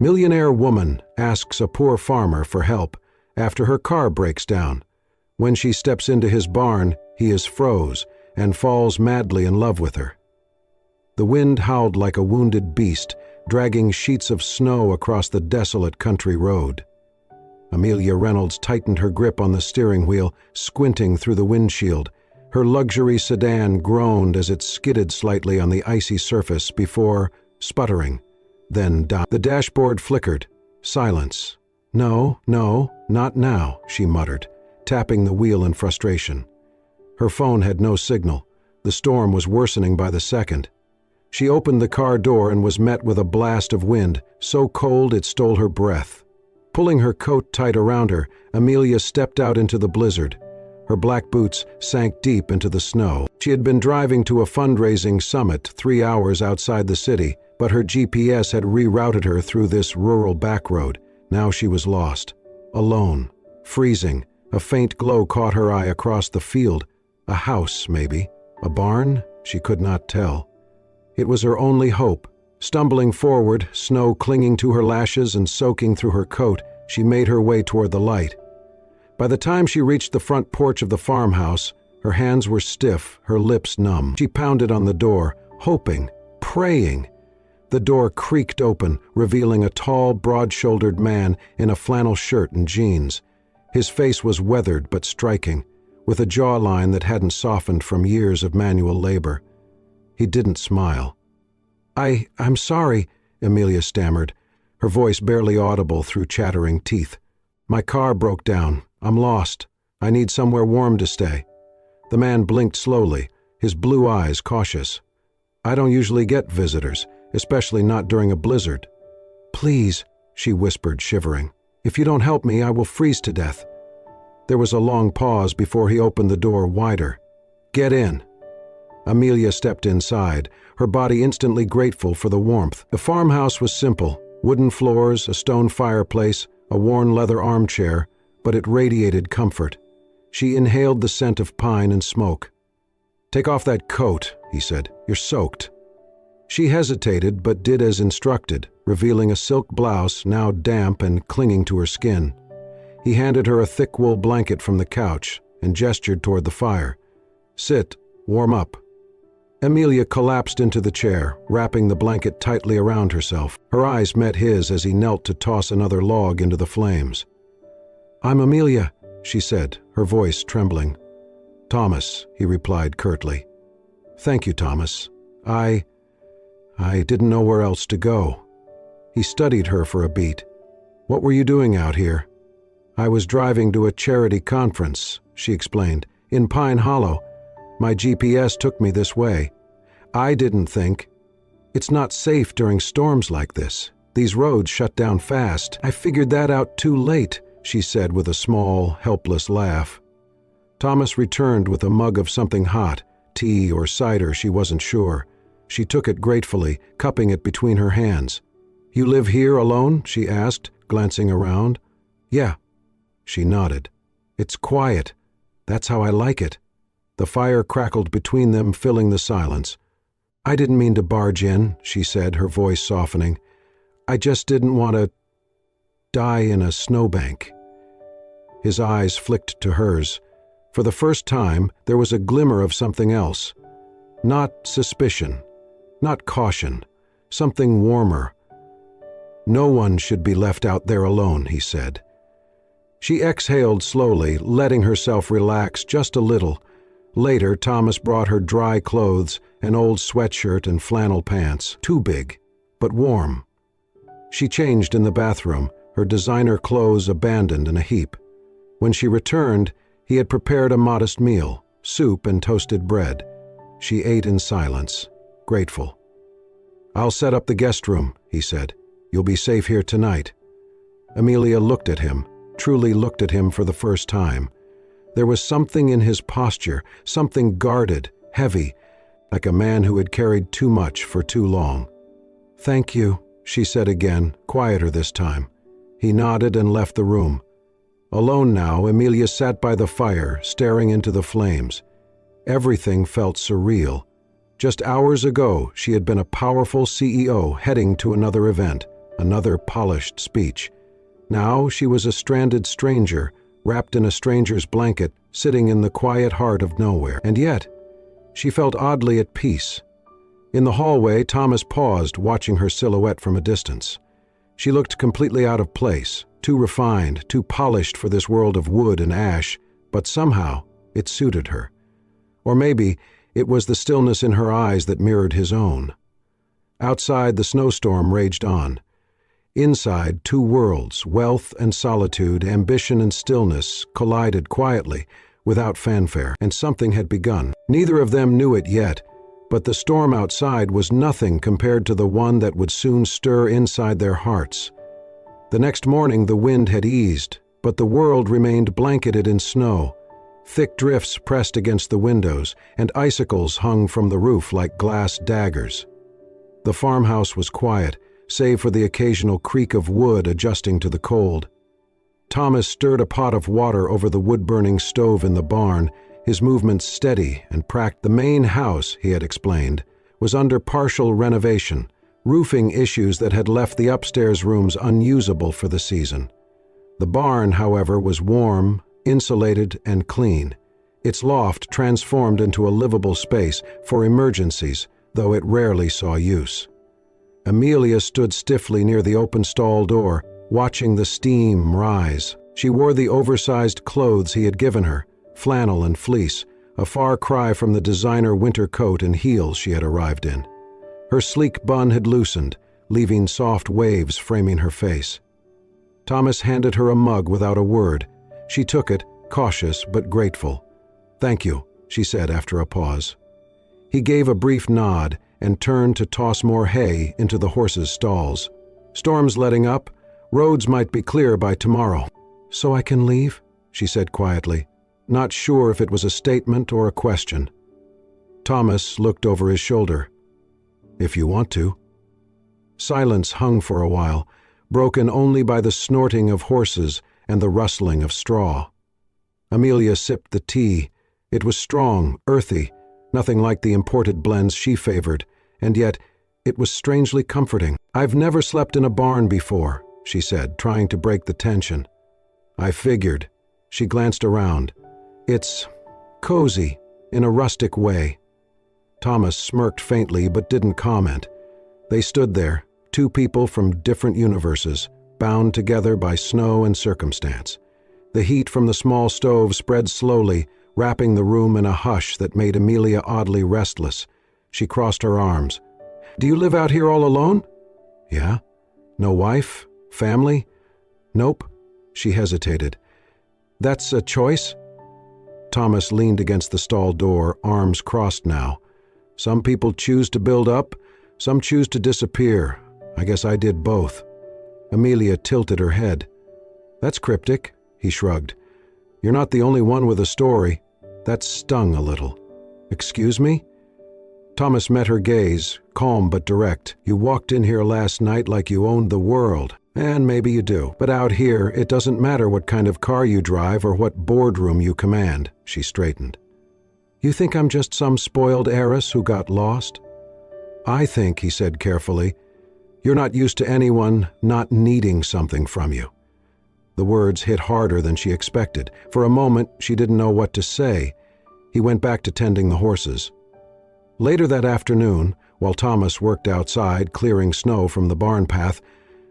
Millionaire woman asks a poor farmer for help after her car breaks down. When she steps into his barn, he is froze and falls madly in love with her. The wind howled like a wounded beast, dragging sheets of snow across the desolate country road. Amelia Reynolds tightened her grip on the steering wheel, squinting through the windshield. Her luxury sedan groaned as it skidded slightly on the icy surface before sputtering, then died. The dashboard flickered. Silence. "No, no, not now," she muttered, tapping the wheel in frustration. Her phone had no signal. The storm was worsening by the second. She opened the car door and was met with a blast of wind, so cold it stole her breath. Pulling her coat tight around her, Amelia stepped out into the blizzard. Her black boots sank deep into the snow. She had been driving to a fundraising summit 3 hours outside the city, but her GPS had rerouted her through this rural back road. Now she was lost. Alone. Freezing. A faint glow caught her eye across the field. A house, maybe. A barn? She could not tell. It was her only hope. Stumbling forward, snow clinging to her lashes and soaking through her coat, she made her way toward the light. By the time she reached the front porch of the farmhouse, her hands were stiff, her lips numb. She pounded on the door, hoping, praying. The door creaked open, revealing a tall, broad-shouldered man in a flannel shirt and jeans. His face was weathered but striking, with a jawline that hadn't softened from years of manual labor. He didn't smile. I'm sorry," Amelia stammered, her voice barely audible through chattering teeth. "My car broke down. I'm lost. I need somewhere warm to stay." The man blinked slowly, his blue eyes cautious. "I don't usually get visitors, especially not during a blizzard." "Please," she whispered, shivering. "If you don't help me, I will freeze to death." There was a long pause before he opened the door wider. "Get in." Amelia stepped inside, her body instantly grateful for the warmth. The farmhouse was simple: wooden floors, a stone fireplace, a worn leather armchair, but it radiated comfort. She inhaled the scent of pine and smoke. "Take off that coat," he said. "You're soaked." She hesitated but did as instructed, revealing a silk blouse now damp and clinging to her skin. He handed her a thick wool blanket from the couch and gestured toward the fire. "Sit, warm up." Amelia collapsed into the chair, wrapping the blanket tightly around herself. Her eyes met his as he knelt to toss another log into the flames. "I'm Amelia," she said, her voice trembling. "Thomas," he replied curtly. "Thank you, Thomas. I didn't know where else to go." He studied her for a beat. "What were you doing out here?" "I was driving to a charity conference," she explained, "in Pine Hollow. My GPS took me this way. I didn't think. It's not safe during storms like this. These roads shut down fast. I figured that out too late," she said with a small, helpless laugh. Thomas returned with a mug of something hot, tea or cider, she wasn't sure. She took it gratefully, cupping it between her hands. "You live here alone?" she asked, glancing around. "Yeah." She nodded. "It's quiet. That's how I like it." The fire crackled between them, filling the silence. "I didn't mean to barge in," she said, her voice softening. "I just didn't want to die in a snowbank." His eyes flicked to hers. For the first time, there was a glimmer of something else. Not suspicion, not caution, something warmer. "No one should be left out there alone," he said. She exhaled slowly, letting herself relax just a little. Later, Thomas brought her dry clothes, an old sweatshirt and flannel pants, too big, but warm. She changed in the bathroom, her designer clothes abandoned in a heap. When she returned, he had prepared a modest meal, soup and toasted bread. She ate in silence, grateful. "I'll set up the guest room," he said. "You'll be safe here tonight." Amelia looked at him, truly looked at him for the first time. There was something in his posture, something guarded, heavy, like a man who had carried too much for too long. "Thank you," she said again, quieter this time. He nodded and left the room. Alone now, Amelia sat by the fire, staring into the flames. Everything felt surreal. Just hours ago, she had been a powerful CEO heading to another event, another polished speech. Now she was a stranded stranger, wrapped in a stranger's blanket, sitting in the quiet heart of nowhere. And yet, she felt oddly at peace. In the hallway, Thomas paused, watching her silhouette from a distance. She looked completely out of place, too refined, too polished for this world of wood and ash, but somehow it suited her. Or maybe it was the stillness in her eyes that mirrored his own. Outside, the snowstorm raged on. Inside, two worlds, wealth and solitude, ambition and stillness, collided quietly, without fanfare, and something had begun. Neither of them knew it yet, but the storm outside was nothing compared to the one that would soon stir inside their hearts. The next morning the wind had eased, but the world remained blanketed in snow. Thick drifts pressed against the windows, and icicles hung from the roof like glass daggers. The farmhouse was quiet, save for the occasional creak of wood adjusting to the cold. Thomas stirred a pot of water over the wood-burning stove in the barn, his movements steady and practical. The main house, he had explained, was under partial renovation, roofing issues that had left the upstairs rooms unusable for the season. The barn, however, was warm, insulated, and clean, its loft transformed into a livable space for emergencies, though it rarely saw use. Amelia stood stiffly near the open stall door, watching the steam rise. She wore the oversized clothes he had given her, flannel and fleece, a far cry from the designer winter coat and heels she had arrived in. Her sleek bun had loosened, leaving soft waves framing her face. Thomas handed her a mug without a word. She took it, cautious but grateful. "Thank you," she said after a pause. He gave a brief nod and turned to toss more hay into the horses' stalls. "Storm's letting up. Roads might be clear by tomorrow." "So I can leave?" she said quietly, not sure if it was a statement or a question. Thomas looked over his shoulder. "If you want to." Silence hung for a while, broken only by the snorting of horses and the rustling of straw. Amelia sipped the tea. It was strong, earthy, nothing like the imported blends she favored, and yet it was strangely comforting. "I've never slept in a barn before," she said, trying to break the tension. "I figured." She glanced around. "It's cozy, in a rustic way." Thomas smirked faintly but didn't comment. They stood there, two people from different universes, bound together by snow and circumstance. The heat from the small stove spread slowly, wrapping the room in a hush that made Amelia oddly restless. She crossed her arms. "Do you live out here all alone?" "Yeah." "No wife? Family?" "Nope." She hesitated. "That's a choice?" Thomas leaned against the stall door, arms crossed now. "Some people choose to build up, some choose to disappear. I guess I did both." Amelia tilted her head. "That's cryptic," he shrugged. "You're not the only one with a story." That stung a little. "Excuse me?" Thomas met her gaze, calm but direct. "You walked in here last night like you owned the world. And maybe you do. But out here, it doesn't matter what kind of car you drive or what boardroom you command." She straightened. "You think I'm just some spoiled heiress who got lost?" "I think," he said carefully, "you're not used to anyone not needing something from you." The words hit harder than she expected. For a moment, she didn't know what to say. He went back to tending the horses. Later that afternoon, while Thomas worked outside, clearing snow from the barn path,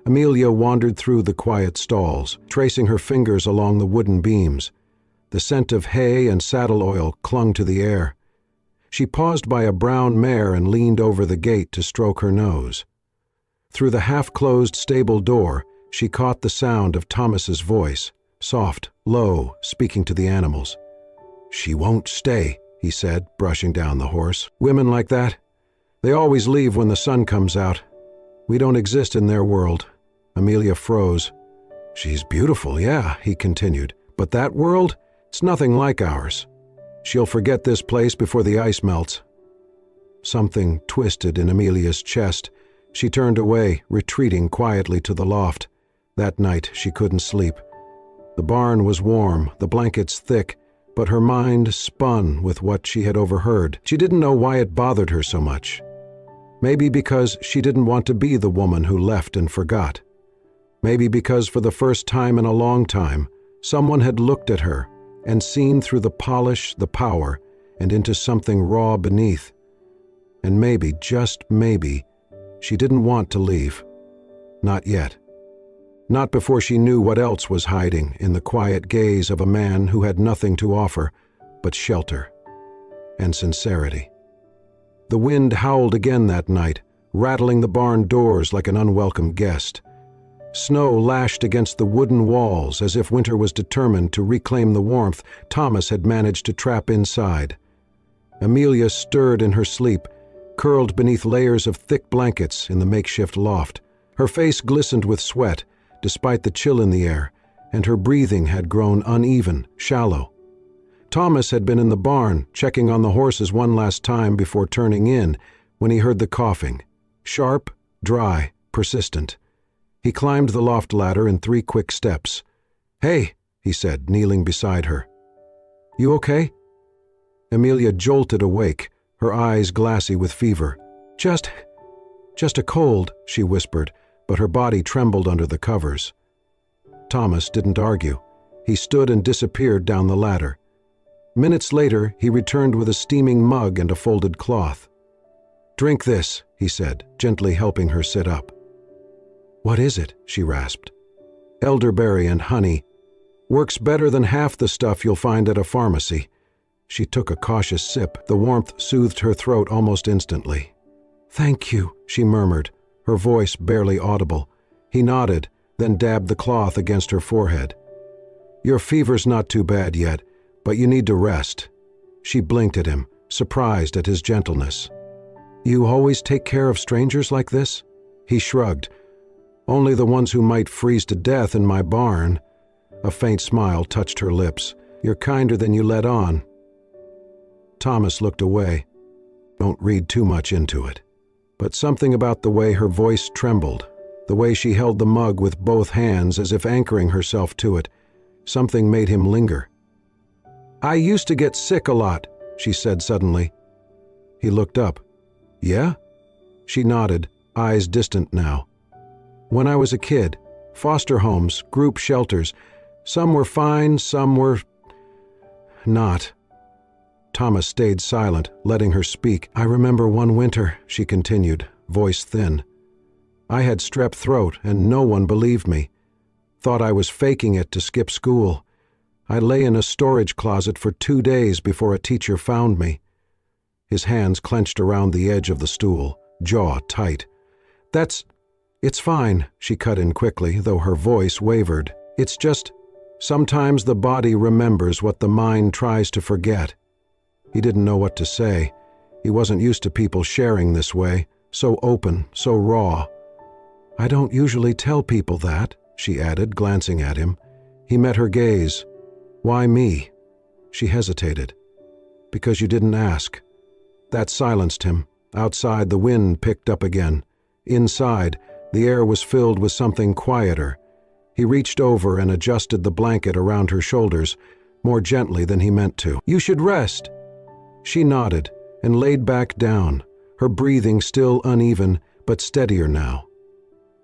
Amelia wandered through the quiet stalls, tracing her fingers along the wooden beams. The scent of hay and saddle oil clung to the air. She paused by a brown mare and leaned over the gate to stroke her nose. Through the half-closed stable door, she caught the sound of Thomas's voice, soft, low, speaking to the animals. "She won't stay," he said, brushing down the horse. "Women like that, they always leave when the sun comes out. We don't exist in their world." Amelia froze. "She's beautiful, yeah," he continued, "but that world, it's nothing like ours. She'll forget this place before the ice melts." Something twisted in Amelia's chest. She turned away, retreating quietly to the loft. That night she couldn't sleep. The barn was warm, the blankets thick, but her mind spun with what she had overheard. She didn't know why it bothered her so much. Maybe because she didn't want to be the woman who left and forgot. Maybe because for the first time in a long time, someone had looked at her and seen through the polish, the power, and into something raw beneath. And maybe, just maybe, she didn't want to leave. Not yet. Not before she knew what else was hiding in the quiet gaze of a man who had nothing to offer but shelter and sincerity. The wind howled again that night, rattling the barn doors like an unwelcome guest. Snow lashed against the wooden walls as if winter was determined to reclaim the warmth Thomas had managed to trap inside. Amelia stirred in her sleep, curled beneath layers of thick blankets in the makeshift loft. Her face glistened with sweat, despite the chill in the air, and her breathing had grown uneven, shallow. Thomas had been in the barn, checking on the horses one last time before turning in, when he heard the coughing. Sharp, dry, persistent. He climbed the loft ladder in 3 quick steps. "Hey," he said, kneeling beside her. "You okay?" Amelia jolted awake, her eyes glassy with fever. Just a cold," she whispered, but her body trembled under the covers. Thomas didn't argue. He stood and disappeared down the ladder. Minutes later, he returned with a steaming mug and a folded cloth. "Drink this," he said, gently helping her sit up. "What is it?" she rasped. "Elderberry and honey. Works better than half the stuff you'll find at a pharmacy." She took a cautious sip. The warmth soothed her throat almost instantly. "Thank you," she murmured, her voice barely audible. He nodded, then dabbed the cloth against her forehead. "Your fever's not too bad yet, but you need to rest." She blinked at him, surprised at his gentleness. "You always take care of strangers like this?" He shrugged. "Only the ones who might freeze to death in my barn." A faint smile touched her lips. "You're kinder than you let on." Thomas looked away. Don't read too much into it. But something about the way her voice trembled, the way she held the mug with both hands as if anchoring herself to it, something made him linger. "I used to get sick a lot," she said suddenly. He looked up. "Yeah?" She nodded, eyes distant now. "When I was a kid, foster homes, group shelters, some were fine, some were not." Thomas stayed silent, letting her speak. "I remember one winter," she continued, voice thin. "I had strep throat and no one believed me. Thought I was faking it to skip school. I lay in a storage closet for 2 days before a teacher found me." His hands clenched around the edge of the stool, jaw tight. It's fine," she cut in quickly, though her voice wavered. "It's just, sometimes the body remembers what the mind tries to forget." He didn't know what to say. He wasn't used to people sharing this way, so open, so raw. "I don't usually tell people that," she added, glancing at him. He met her gaze. "Why me?" She hesitated. "Because you didn't ask." That silenced him. Outside, the wind picked up again. Inside, the air was filled with something quieter. He reached over and adjusted the blanket around her shoulders, more gently than he meant to. "You should rest." She nodded and laid back down, her breathing still uneven but steadier now.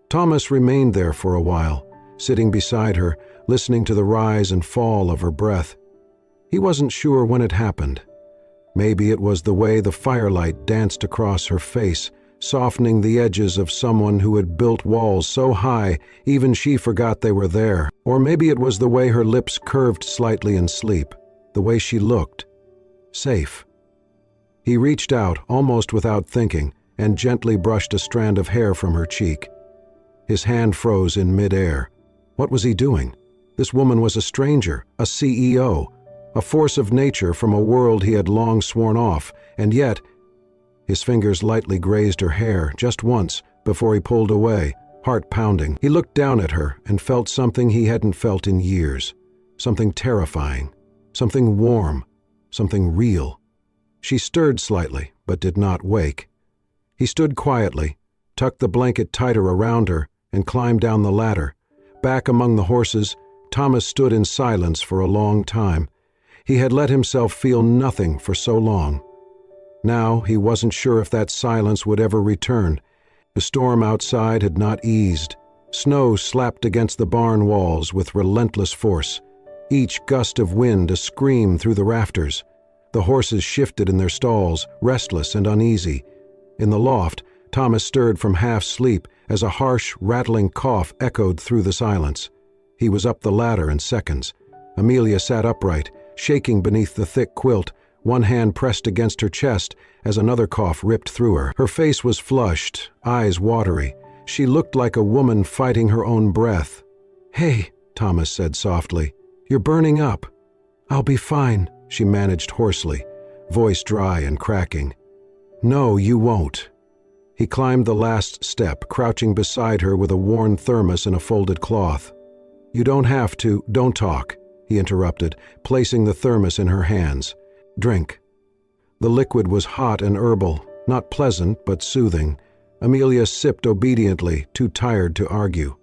Thomas remained there for a while, sitting beside her, listening to the rise and fall of her breath. He wasn't sure when it happened. Maybe it was the way the firelight danced across her face, softening the edges of someone who had built walls so high even she forgot they were there. Or maybe it was the way her lips curved slightly in sleep, the way she looked. Safe. He reached out, almost without thinking, and gently brushed a strand of hair from her cheek. His hand froze in midair. What was he doing? This woman was a stranger, a CEO, a force of nature from a world he had long sworn off, and yet... His fingers lightly grazed her hair just once before he pulled away, heart pounding. He looked down at her and felt something he hadn't felt in years. Something terrifying, something warm, something real. She stirred slightly, but did not wake. He stood quietly, tucked the blanket tighter around her, and climbed down the ladder. Back among the horses, Thomas stood in silence for a long time. He had let himself feel nothing for so long. Now he wasn't sure if that silence would ever return. The storm outside had not eased. Snow slapped against the barn walls with relentless force, each gust of wind a scream through the rafters. The horses shifted in their stalls, restless and uneasy. In the loft, Thomas stirred from half-sleep as a harsh, rattling cough echoed through the silence. He was up the ladder in seconds. Amelia sat upright, shaking beneath the thick quilt, one hand pressed against her chest as another cough ripped through her. Her face was flushed, eyes watery. She looked like a woman fighting her own breath. "Hey," Thomas said softly, "you're burning up." "I'll be fine," she managed hoarsely, voice dry and cracking. "No, you won't." He climbed the last step, crouching beside her with a worn thermos and a folded cloth. "You don't have to, don't talk," he interrupted, placing the thermos in her hands. "Drink." The liquid was hot and herbal, not pleasant but soothing. Amelia sipped obediently, too tired to argue.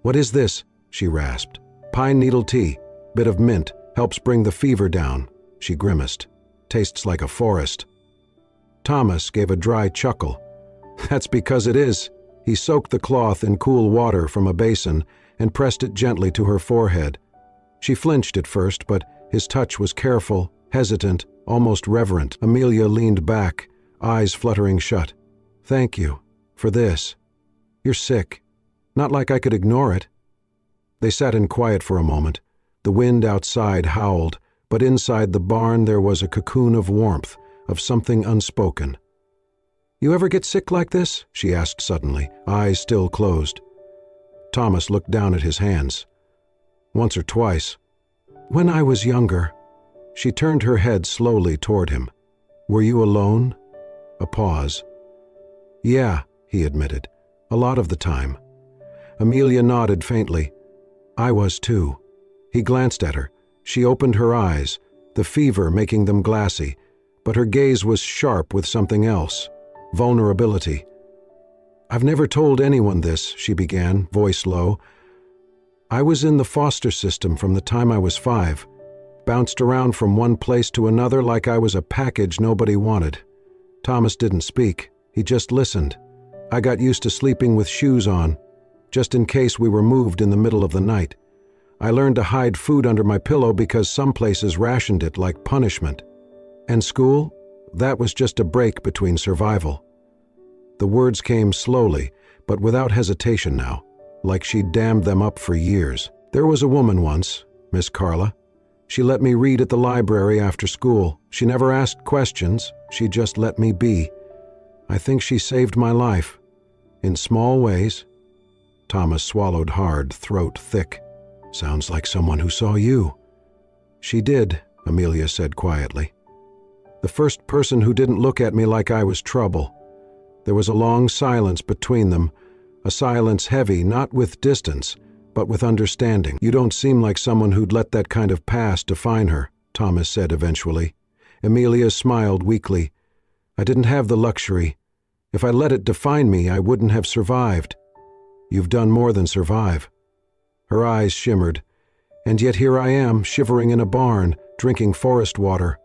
"What is this?" she rasped. "Pine needle tea. Bit of mint. Helps bring the fever down." She grimaced. "Tastes like a forest." Thomas gave a dry chuckle. "That's because it is." He soaked the cloth in cool water from a basin and pressed it gently to her forehead. She flinched at first, but his touch was careful, hesitant, almost reverent. Amelia leaned back, eyes fluttering shut. "Thank you. For this. You're sick. Not like I could ignore it." They sat in quiet for a moment. The wind outside howled, but inside the barn there was a cocoon of warmth, of something unspoken. "You ever get sick like this?" she asked suddenly, eyes still closed. Thomas looked down at his hands. "Once or twice. When I was younger." She turned her head slowly toward him. "Were you alone?" A pause. "Yeah," he admitted, "a lot of the time." Amelia nodded faintly. "I was too." He glanced at her. She opened her eyes, the fever making them glassy, but her gaze was sharp with something else. Vulnerability. "I've never told anyone this," she began, voice low. "I was in the foster system from the time I was 5. Bounced around from one place to another like I was a package nobody wanted." Thomas didn't speak. He just listened. "I got used to sleeping with shoes on, just in case we were moved in the middle of the night. I learned to hide food under my pillow because some places rationed it like punishment. And school? That was just a break between survival." The words came slowly, but without hesitation now, like she'd dammed them up for years. "There was a woman once, Miss Carla. She let me read at the library after school. She never asked questions, she just let me be. I think she saved my life. In small ways." Thomas swallowed hard, throat thick. "Sounds like someone who saw you." "She did," Amelia said quietly. "The first person who didn't look at me like I was trouble." There was a long silence between them, a silence heavy not with distance, but with understanding. "You don't seem like someone who'd let that kind of past define her," Thomas said eventually. Amelia smiled weakly. "I didn't have the luxury. If I let it define me, I wouldn't have survived." "You've done more than survive." Her eyes shimmered. "And yet here I am, shivering in a barn, drinking forest water."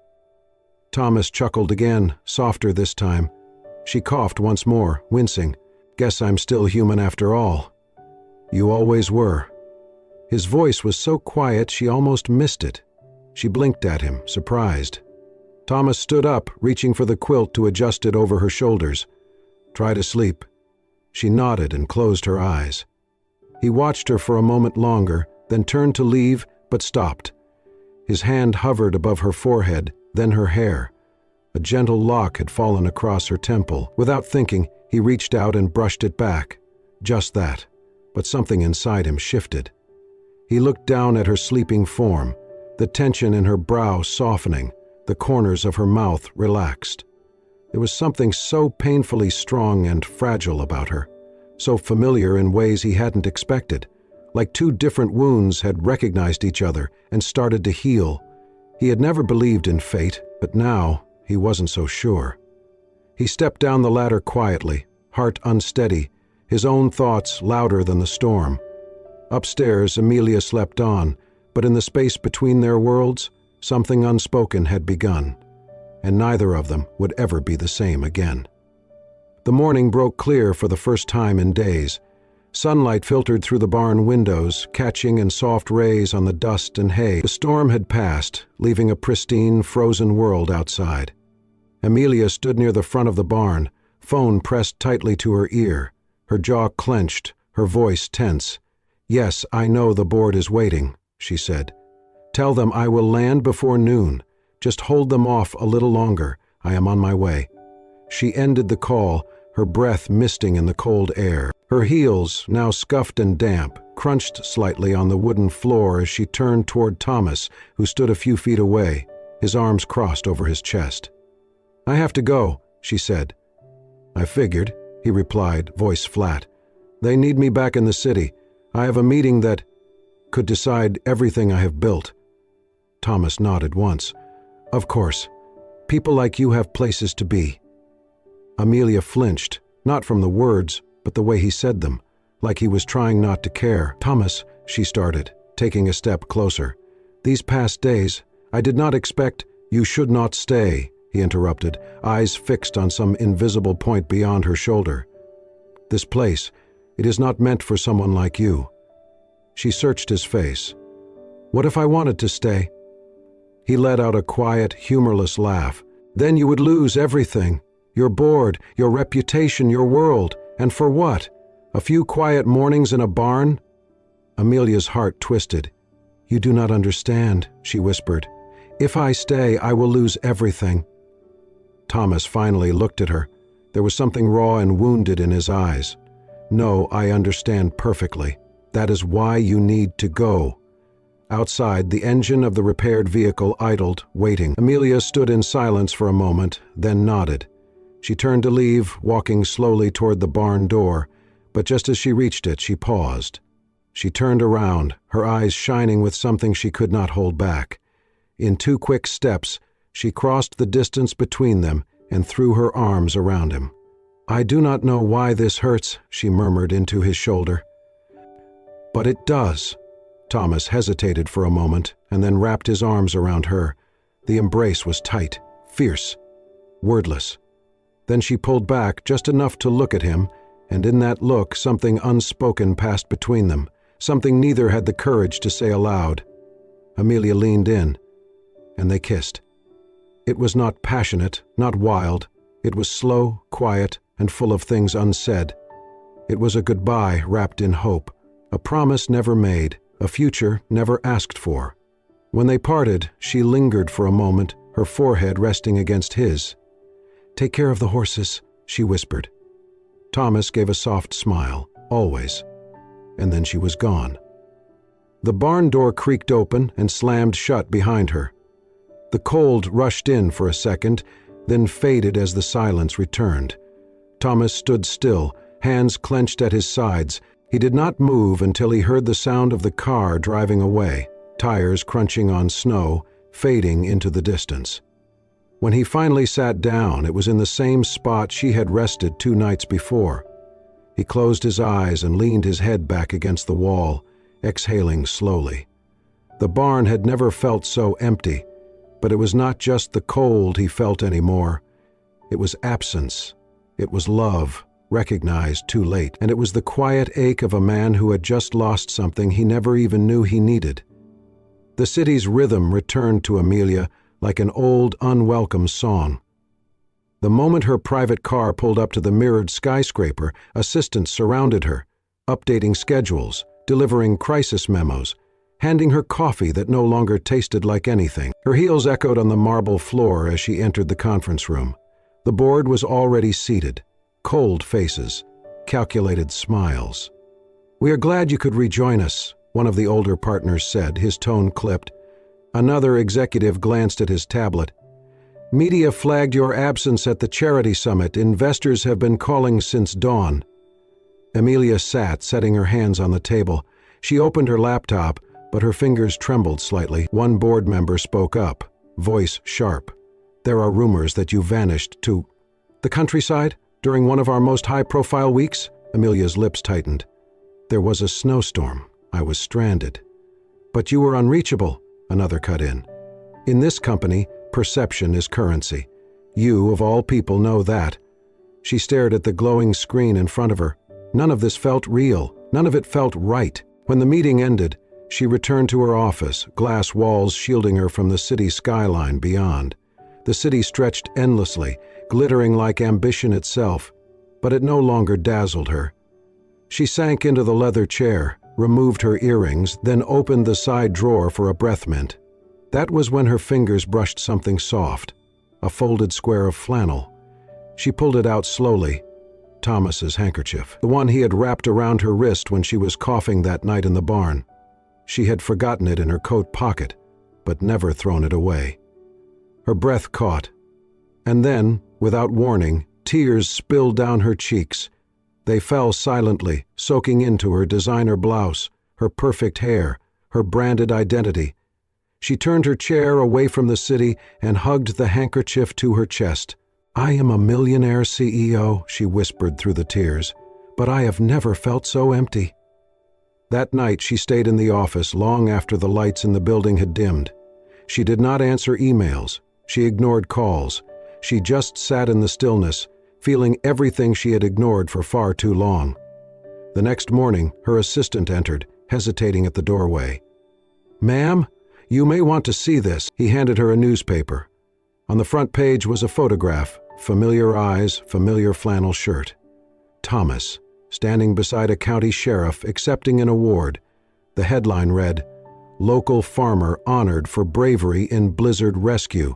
Thomas chuckled again, softer this time. She coughed once more, wincing. "Guess I'm still human after all." "You always were." His voice was so quiet she almost missed it. She blinked at him, surprised. Thomas stood up, reaching for the quilt to adjust it over her shoulders. "Try to sleep." She nodded and closed her eyes. He watched her for a moment longer, then turned to leave, but stopped. His hand hovered above her forehead, then her hair. A gentle lock had fallen across her temple. Without thinking, he reached out and brushed it back. Just that, but something inside him shifted. He looked down at her sleeping form, the tension in her brow softening, the corners of her mouth relaxed. There was something so painfully strong and fragile about her, so familiar in ways he hadn't expected, like two different wounds had recognized each other and started to heal. He had never believed in fate, but now he wasn't so sure. He stepped down the ladder quietly, heart unsteady, his own thoughts louder than the storm. Upstairs, Amelia slept on, but in the space between their worlds, something unspoken had begun, and neither of them would ever be the same again. The morning broke clear for the first time in days. Sunlight filtered through the barn windows, catching in soft rays on the dust and hay. The storm had passed, leaving a pristine, frozen world outside. Amelia stood near the front of the barn, phone pressed tightly to her ear, her jaw clenched, her voice tense. "Yes, I know the board is waiting," she said. "Tell them I will land before noon. Just hold them off a little longer. I am on my way." She ended the call, her breath misting in the cold air. Her heels, now scuffed and damp, crunched slightly on the wooden floor as she turned toward Thomas, who stood a few feet away, his arms crossed over his chest. "I have to go," she said. "I figured," he replied, voice flat. "They need me back in the city. I have a meeting that could decide everything I have built." Thomas nodded once. "Of course. People like you have places to be." Amelia flinched, not from the words, but the way he said them, like he was trying not to care. "Thomas," she started, taking a step closer. "These past days, I did not expect—" "You should not stay," he interrupted, eyes fixed on some invisible point beyond her shoulder. "This place, it is not meant for someone like you." She searched his face. "What if I wanted to stay?" He let out a quiet, humorless laugh. "Then you would lose everything. Your board, your reputation, your world. And for what? A few quiet mornings in a barn?" Amelia's heart twisted. "You do not understand," she whispered. "If I stay, I will lose everything." Thomas finally looked at her. There was something raw and wounded in his eyes. "No, I understand perfectly. That is why you need to go." Outside, the engine of the repaired vehicle idled, waiting. Amelia stood in silence for a moment, then nodded. She turned to leave, walking slowly toward the barn door, but just as she reached it, she paused. She turned around, her eyes shining with something she could not hold back. In 2 quick steps, she crossed the distance between them and threw her arms around him. "I do not know why this hurts," she murmured into his shoulder. "But it does." Thomas hesitated for a moment and then wrapped his arms around her. The embrace was tight, fierce, wordless. Then she pulled back just enough to look at him, and in that look something unspoken passed between them, something neither had the courage to say aloud. Amelia leaned in, and they kissed. It was not passionate, not wild. It was slow, quiet, and full of things unsaid. It was a goodbye wrapped in hope, a promise never made, a future never asked for. When they parted, she lingered for a moment, her forehead resting against his. "Take care of the horses," she whispered. Thomas gave a soft smile, always, and then she was gone. The barn door creaked open and slammed shut behind her. The cold rushed in for a second, then faded as the silence returned. Thomas stood still, hands clenched at his sides. He did not move until he heard the sound of the car driving away, tires crunching on snow, fading into the distance. When he finally sat down, it was in the same spot she had rested 2 nights before. He closed his eyes and leaned his head back against the wall, exhaling slowly. The barn had never felt so empty, but it was not just the cold he felt anymore. It was absence. It was love, recognized too late, and it was the quiet ache of a man who had just lost something he never even knew he needed. The city's rhythm returned to Amelia like an old, unwelcome song. The moment her private car pulled up to the mirrored skyscraper, assistants surrounded her, updating schedules, delivering crisis memos, handing her coffee that no longer tasted like anything. Her heels echoed on the marble floor as she entered the conference room. The board was already seated, cold faces, calculated smiles. "We are glad you could rejoin us," one of the older partners said, his tone clipped. Another executive glanced at his tablet. "Media flagged your absence at the charity summit. Investors have been calling since dawn." Amelia sat, setting her hands on the table. She opened her laptop, but her fingers trembled slightly. One board member spoke up, voice sharp. "There are rumors that you vanished to the countryside during one of our most high-profile weeks." Amelia's lips tightened. "There was a snowstorm. I was stranded." "But you were unreachable," another cut in. "In this company, perception is currency. You, of all people, know that." She stared at the glowing screen in front of her. None of this felt real. None of it felt right. When the meeting ended, she returned to her office, glass walls shielding her from the city skyline beyond. The city stretched endlessly, glittering like ambition itself, but it no longer dazzled her. She sank into the leather chair, removed her earrings, then opened the side drawer for a breath mint. That was when her fingers brushed something soft, a folded square of flannel. She pulled it out slowly. Thomas's handkerchief, the one he had wrapped around her wrist when she was coughing that night in the barn. She had forgotten it in her coat pocket, but never thrown it away. Her breath caught, and then, without warning, tears spilled down her cheeks. They fell silently, soaking into her designer blouse, her perfect hair, her branded identity. She turned her chair away from the city and hugged the handkerchief to her chest. "I am a millionaire CEO," she whispered through the tears, "but I have never felt so empty." That night she stayed in the office long after the lights in the building had dimmed. She did not answer emails. She ignored calls. She just sat in the stillness, feeling everything she had ignored for far too long. The next morning, her assistant entered, hesitating at the doorway. "Ma'am, you may want to see this." He handed her a newspaper. On the front page was a photograph, familiar eyes, familiar flannel shirt. Thomas, standing beside a county sheriff accepting an award. The headline read, "Local Farmer Honored for Bravery in Blizzard Rescue."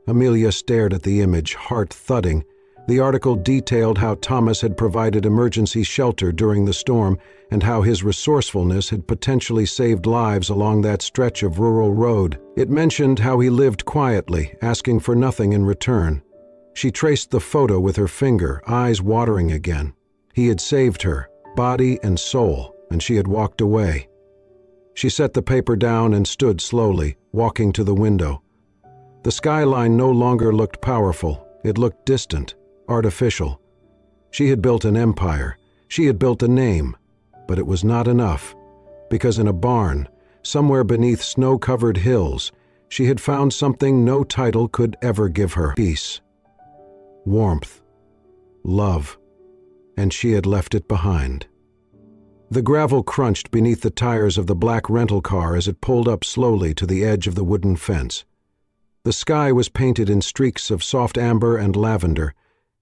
Amelia stared at the image, heart thudding. The article detailed how Thomas had provided emergency shelter during the storm and how his resourcefulness had potentially saved lives along that stretch of rural road. It mentioned how he lived quietly, asking for nothing in return. She traced the photo with her finger, eyes watering again. He had saved her, body and soul, and she had walked away. She set the paper down and stood slowly, walking to the window. The skyline no longer looked powerful. It looked distant, artificial. She had built an empire. She had built a name. But it was not enough, because in a barn, somewhere beneath snow-covered hills, she had found something no title could ever give her: peace, warmth, love, and she had left it behind. The gravel crunched beneath the tires of the black rental car as it pulled up slowly to the edge of the wooden fence. The sky was painted in streaks of soft amber and lavender,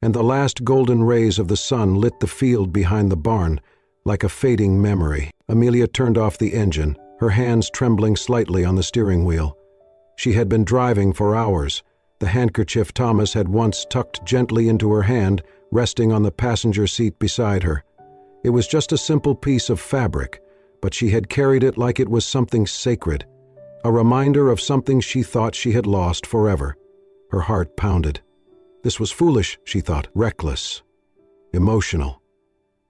and the last golden rays of the sun lit the field behind the barn like a fading memory. Amelia turned off the engine, her hands trembling slightly on the steering wheel. She had been driving for hours, the handkerchief Thomas had once tucked gently into her hand, resting on the passenger seat beside her. It was just a simple piece of fabric, but she had carried it like it was something sacred, a reminder of something she thought she had lost forever. Her heart pounded. This was foolish, she thought, reckless, emotional.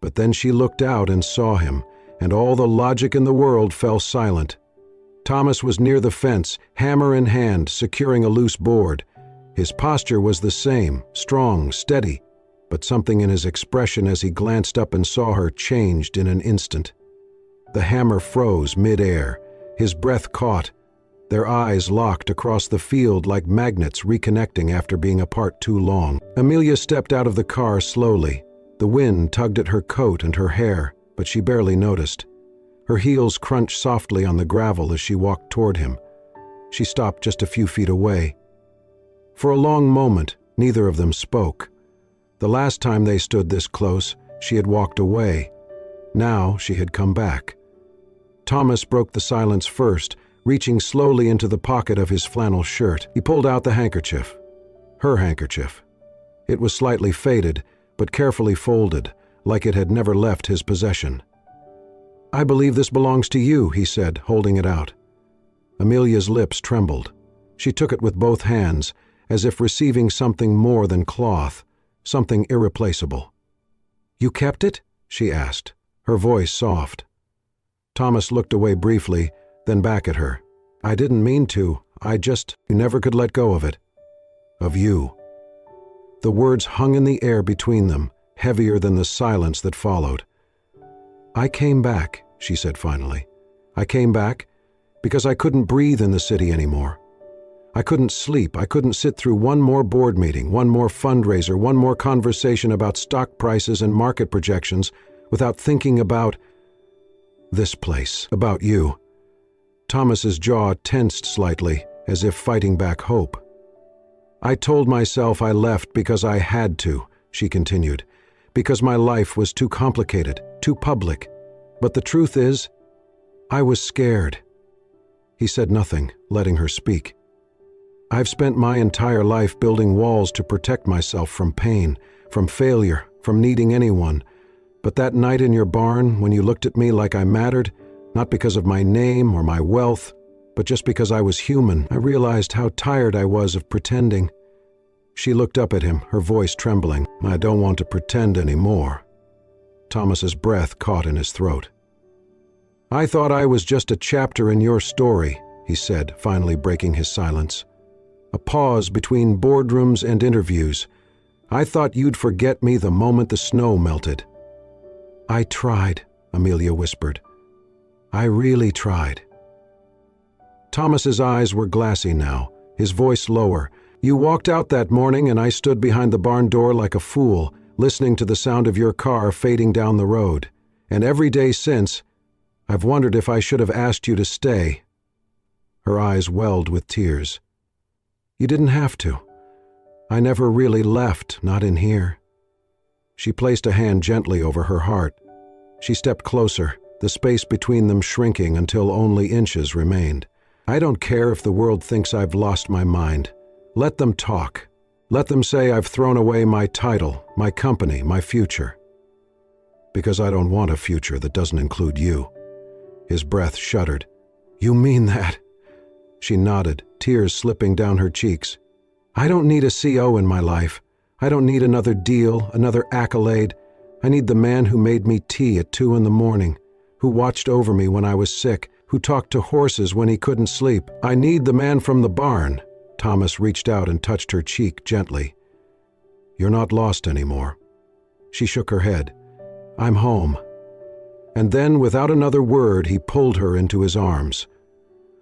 But then she looked out and saw him, and all the logic in the world fell silent. Thomas was near the fence, hammer in hand, securing a loose board. His posture was the same, strong, steady, but something in his expression as he glanced up and saw her changed in an instant. The hammer froze mid-air. His breath caught. Their eyes locked across the field like magnets reconnecting after being apart too long. Amelia stepped out of the car slowly. The wind tugged at her coat and her hair, but she barely noticed. Her heels crunched softly on the gravel as she walked toward him. She stopped just a few feet away. For a long moment, neither of them spoke. The last time they stood this close, she had walked away. Now she had come back. Thomas broke the silence first, reaching slowly into the pocket of his flannel shirt. He pulled out the handkerchief. Her handkerchief. It was slightly faded, but carefully folded, like it had never left his possession. "I believe this belongs to you," he said, holding it out. Amelia's lips trembled. She took it with both hands, as if receiving something more than cloth, something irreplaceable. "You kept it?" she asked, her voice soft. Thomas looked away briefly, then back at her. "I didn't mean to. You never could let go of it. Of you." The words hung in the air between them, heavier than the silence that followed. "I came back," she said finally. "I came back because I couldn't breathe in the city anymore. I couldn't sleep. I couldn't sit through one more board meeting, one more fundraiser, one more conversation about stock prices and market projections without thinking about this place, about you. Thomas's jaw tensed slightly, as if fighting back hope. I told myself I left because I had to, she continued, because my life was too complicated, too public. But the truth is, I was scared. He said nothing, letting her speak. I've spent my entire life building walls to protect myself from pain, from failure, from needing anyone. But that night in your barn, when you looked at me like I mattered, not because of my name or my wealth, but just because I was human, I realized how tired I was of pretending. She looked up at him, her voice trembling. I don't want to pretend anymore. Thomas's breath caught in his throat. I thought I was just a chapter in your story, he said, finally breaking his silence. A pause between boardrooms and interviews. I thought you'd forget me the moment the snow melted. I tried, Amelia whispered. I really tried. Thomas's eyes were glassy now, his voice lower. You walked out that morning and I stood behind the barn door like a fool, listening to the sound of your car fading down the road. And every day since, I've wondered if I should have asked you to stay. Her eyes welled with tears. You didn't have to. I never really left, not in here. She placed a hand gently over her heart. She stepped closer, the space between them shrinking until only inches remained. I don't care if the world thinks I've lost my mind. Let them talk. Let them say I've thrown away my title, my company, my future. Because I don't want a future that doesn't include you. His breath shuddered. You mean that? She nodded, tears slipping down her cheeks. I don't need a CO in my life. I don't need another deal, another accolade. I need the man who made me tea at 2 a.m, who watched over me when I was sick, who talked to horses when he couldn't sleep. I need the man from the barn. Thomas reached out and touched her cheek gently. You're not lost anymore. She shook her head. I'm home. And then, without another word, he pulled her into his arms.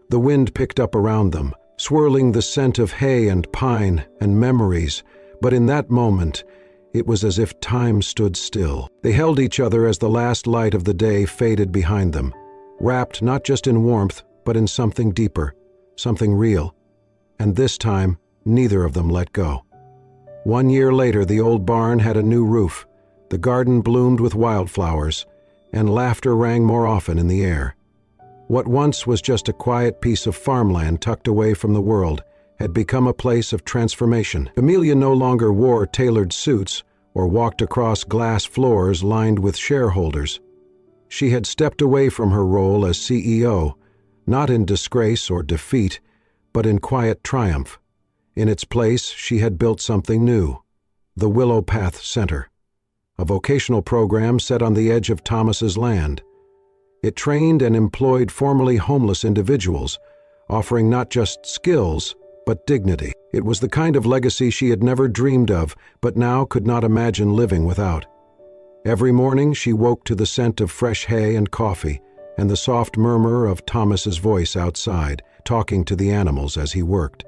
The wind picked up around them, swirling the scent of hay and pine and memories, but in that moment, it was as if time stood still. They held each other as the last light of the day faded behind them, wrapped not just in warmth, but in something deeper, something real. And this time, neither of them let go. 1 year later, the old barn had a new roof, the garden bloomed with wildflowers, and laughter rang more often in the air. What once was just a quiet piece of farmland tucked away from the world had become a place of transformation. Amelia no longer wore tailored suits or walked across glass floors lined with shareholders. She had stepped away from her role as CEO, not in disgrace or defeat, but in quiet triumph. In its place, she had built something new, the Willow Path Center, a vocational program set on the edge of Thomas's land. It trained and employed formerly homeless individuals, offering not just skills, but dignity. It was the kind of legacy she had never dreamed of, but now could not imagine living without. Every morning she woke to the scent of fresh hay and coffee, and the soft murmur of Thomas's voice outside, talking to the animals as he worked.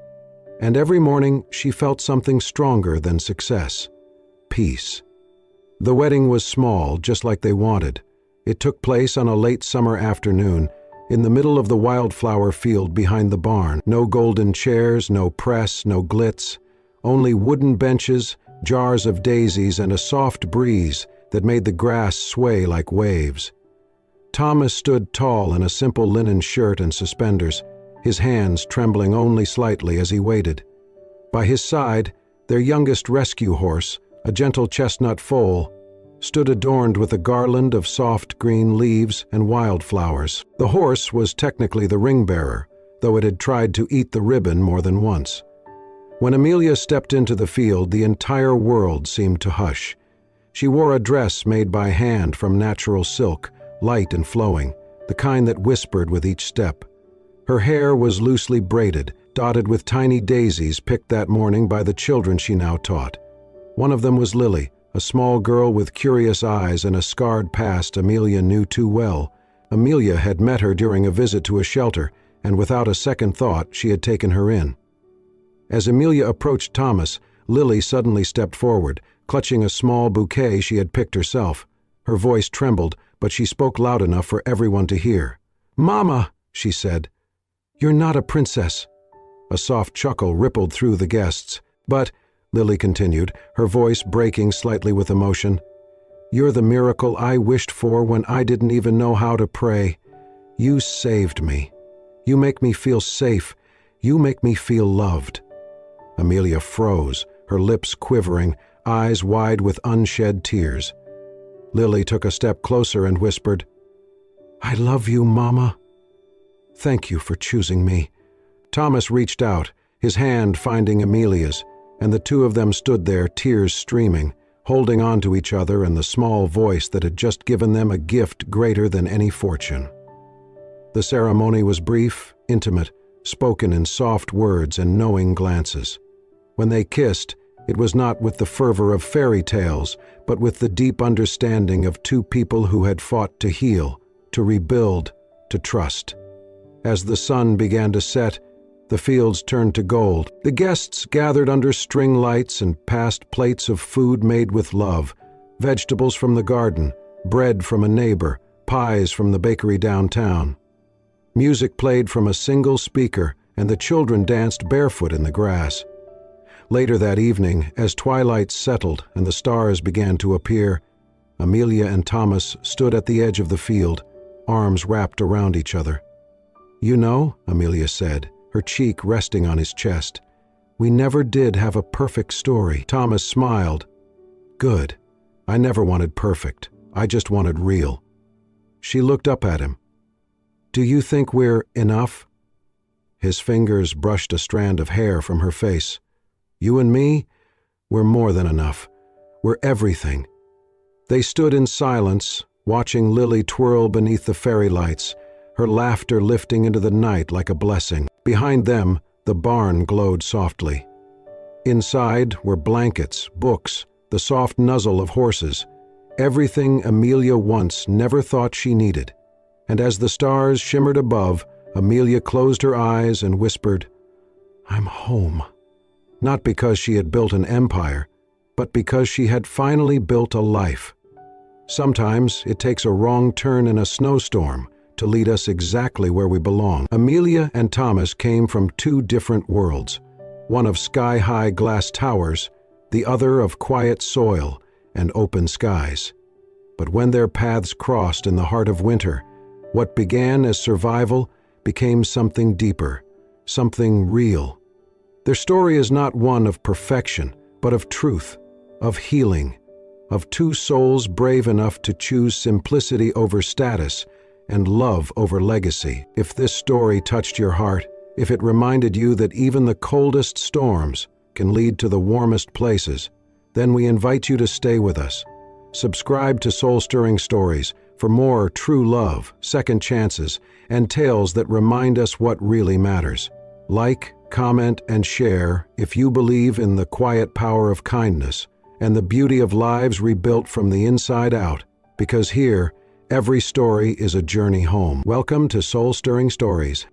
And every morning she felt something stronger than success: peace. The wedding was small, just like they wanted. It took place on a late summer afternoon, in the middle of the wildflower field behind the barn. No golden chairs, no press, no glitz, only wooden benches, jars of daisies, and a soft breeze that made the grass sway like waves. Thomas stood tall in a simple linen shirt and suspenders, his hands trembling only slightly as he waited. By his side, their youngest rescue horse, a gentle chestnut foal, stood adorned with a garland of soft green leaves and wildflowers. The horse was technically the ring-bearer, though it had tried to eat the ribbon more than once. When Amelia stepped into the field, the entire world seemed to hush. She wore a dress made by hand from natural silk, light and flowing, the kind that whispered with each step. Her hair was loosely braided, dotted with tiny daisies picked that morning by the children she now taught. One of them was Lily, a small girl with curious eyes and a scarred past Amelia knew too well. Amelia had met her during a visit to a shelter, and without a second thought, she had taken her in. As Amelia approached Thomas, Lily suddenly stepped forward, clutching a small bouquet she had picked herself. Her voice trembled, but she spoke loud enough for everyone to hear. "Mama," she said, "you're not a princess." A soft chuckle rippled through the guests. "But," Lily continued, her voice breaking slightly with emotion, "you're the miracle I wished for when I didn't even know how to pray. You saved me. You make me feel safe. You make me feel loved." Amelia froze, her lips quivering, eyes wide with unshed tears. Lily took a step closer and whispered, "I love you, Mama. Thank you for choosing me." Thomas reached out, his hand finding Amelia's, and the two of them stood there, tears streaming, holding on to each other and the small voice that had just given them a gift greater than any fortune. The ceremony was brief, intimate, spoken in soft words and knowing glances. When they kissed, it was not with the fervor of fairy tales, but with the deep understanding of two people who had fought to heal, to rebuild, to trust. As the sun began to set, the fields turned to gold. The guests gathered under string lights and passed plates of food made with love, vegetables from the garden, bread from a neighbor, pies from the bakery downtown. Music played from a single speaker, and the children danced barefoot in the grass. Later that evening, as twilight settled and the stars began to appear, Amelia and Thomas stood at the edge of the field, arms wrapped around each other. "You know," Amelia said, her cheek resting on his chest, "we never did have a perfect story." Thomas smiled. "Good. I never wanted perfect. I just wanted real." She looked up at him. "Do you think we're enough?" His fingers brushed a strand of hair from her face. "You and me, we're more than enough. We're everything." They stood in silence, watching Lily twirl beneath the fairy lights, her laughter lifting into the night like a blessing. Behind them, the barn glowed softly. Inside were blankets, books, the soft nuzzle of horses, everything Amelia once never thought she needed. And as the stars shimmered above, Amelia closed her eyes and whispered, "I'm home." Not because she had built an empire, but because she had finally built a life. Sometimes it takes a wrong turn in a snowstorm to lead us exactly where we belong. Amelia and Thomas came from two different worlds, one of sky-high glass towers, the other of quiet soil and open skies. But when their paths crossed in the heart of winter, what began as survival became something deeper, something real. Their story is not one of perfection, but of truth, of healing, of two souls brave enough to choose simplicity over status and love over legacy. If this story touched your heart, if it reminded you that even the coldest storms can lead to the warmest places, then we invite you to stay with us. Subscribe to Soul-Stirring Stories for more true love, second chances, and tales that remind us what really matters. Like, comment, and share if you believe in the quiet power of kindness and the beauty of lives rebuilt from the inside out, because here, every story is a journey home. Welcome to Soul-Stirring Stories.